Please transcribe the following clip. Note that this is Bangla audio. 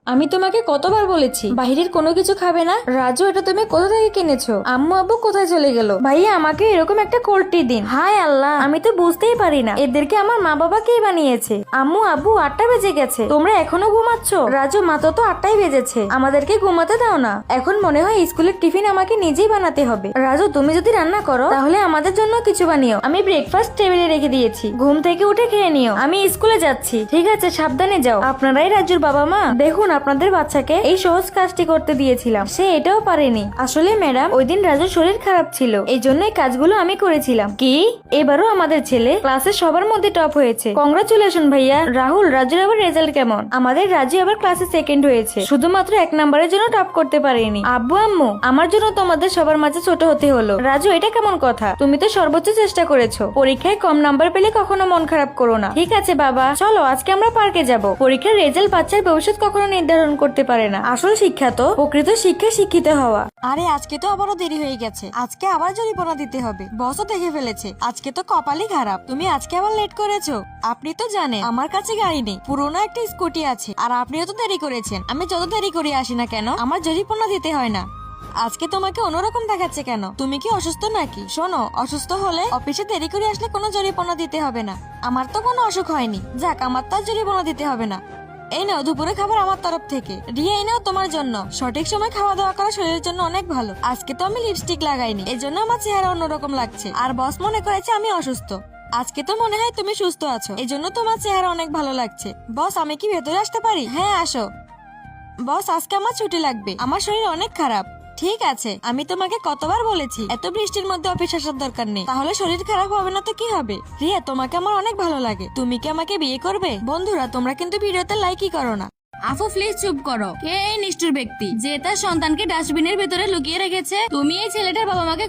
আমি তোমাকে কতবার বলেছি বাইরের কোনো কিছু খাবে না। রাজু, এটা তুমি কোথা থেকে কিনেছো? আম্মু আব্বু কোথায় চলে গেল? ভাইয়া, আমাকে এরকম একটা কোল্ডটি দিন। হায় আল্লাহ, আমি তো বুঝতেই পারি না এদেরকে আমার মা বাবা কে বানিয়েছে। আম্মু আব্বু 8টা বেজে গেছে, তোমরা এখনো ঘুমাচ্ছ? রাজু, মাত্র তো 8টাই বেজেছে, আমাদেরকে ঘুমাতে দাও না। এখন মনে হয় স্কুলের টিফিন আমাকে নিজেই বানাতে হবে। রাজু, তুমি যদি রান্না করো তাহলে আমাদের জন্য কিছু বানিও। আমি ব্রেকফাস্ট টেবিলে রেখে দিয়েছি, ঘুম থেকে উঠে খেয়ে নিও। আমি স্কুলে যাচ্ছি। ঠিক আছে, সাবধানে যাও। আপনারাই রাজুর বাবা মা। দেখুন, আপনাদের বাচ্চাকে এই সহজ কাজটি করতে দিয়েছিলাম, সে এটাও পারেনি। আসলে ম্যাডাম, ওই দিন রাজুর শরীর খারাপ ছিল, এই জন্য এই কাজগুলো আমি করেছিলাম। কি? এবারও আমাদের ছেলে ক্লাসের সবার মধ্যে টপ হয়েছে। কংগ্রাচুলেশন ভাইয়া। রাহুল, রাজুর আবার রেজাল্ট কেমন? আমাদের রাজু আবার ক্লাসে সেকেন্ড হয়েছে, শুধুমাত্র 1 নম্বরের জন্য টপ করতে পারেনি। আব্বু আম্মু, আমার জন্য তোমাদের সবার মাঝে ছোট হতে হলো। রাজু, এটা কেমন কথা? তুমি তো সর্বোচ্চ চেষ্টা করেছো, পরীক্ষায় কম নাম্বার পেলে কখনো মন খারাপ করো না। ঠিক আছে বাবা, চলো আজকে আমরা পার্কে যাব। পরীক্ষার রেজাল্ট বাচ্চার ভবিষ্যৎ কখনো নির্ধারণ করতে পারে না। আসল শিক্ষা তো প্রকৃত শিক্ষা শিক্ষিত হওয়া। আরে, আজকে তো আবারও দেরি হয়ে গেছে, আজকে আবার জরিমানা দিতে হবে। বসও দেখে ফেলেছে, আজকে তো কপালই খারাপ। তুমি আজকে আবার লেট করেছো। আপনি তো জানেন আমার কাছে গাড়ি নেই, পুরোনো একটা স্কুটি আছে, আর আপনিও তো দেরি করেছেন। আমি যত দেরি করে আসি না কেন, আমার জরিমানা দিতে হয় না। আজকে তোমাকে অন্যরকম দেখাচ্ছে কেন? তুমি কি অসুস্থ নাকি? শোনো, অসুস্থ হলে অফিসে দেরি করে আসলে কোনো জরিমানা দিতে হবে না। আমার তো কোনো অসুখ হয়নি, যাক, আমার তো আর জরিমানা দিতে হবে না। এই নাও দুপুরে খাবার আমার তরফ থেকে। রিয়া, এই নাও তোমার জন্য। সঠিক সময় খাওয়া দাওয়া করা শরীরের জন্য অনেক ভালো। আজকে তো আমি লিপস্টিক লাগাইনি, এই জন্য আমার চেহারা অন্যরকম লাগছে, আর বস মনে করেছে আমি অসুস্থ। আজকে তো মনে হয় তুমি সুস্থ আছো, এই জন্য তোমার চেহারা অনেক ভালো লাগছে। বস, আমি কি ভেতরে আসতে পারি? হ্যাঁ, আসো। বস, আজকে আমার ছুটি লাগবে, আমার শরীর অনেক খারাপ। ঠিক আছে, আমি তোমাকে কতবার বলেছি এত বৃষ্টির মধ্যে অফিস আসার দরকার নেই, তাহলে শরীর খারাপ হবে না তো কি হবে? রিয়া, তোমাকে আমার অনেক ভালো লাগে, তুমি কি আমাকে বিয়ে করবে? বন্ধুরা, তোমরা কিন্তু ভিডিওতে লাইকই করো না। আফু, প্লিজ চুপ করো। কে এই নিষ্ঠুর ব্যক্তি যে তার সন্তানকে ডাস্টবিনের ভেতরে লুকিয়ে রেখেছে? তুমি এই ছেলেটার বাবা মাকে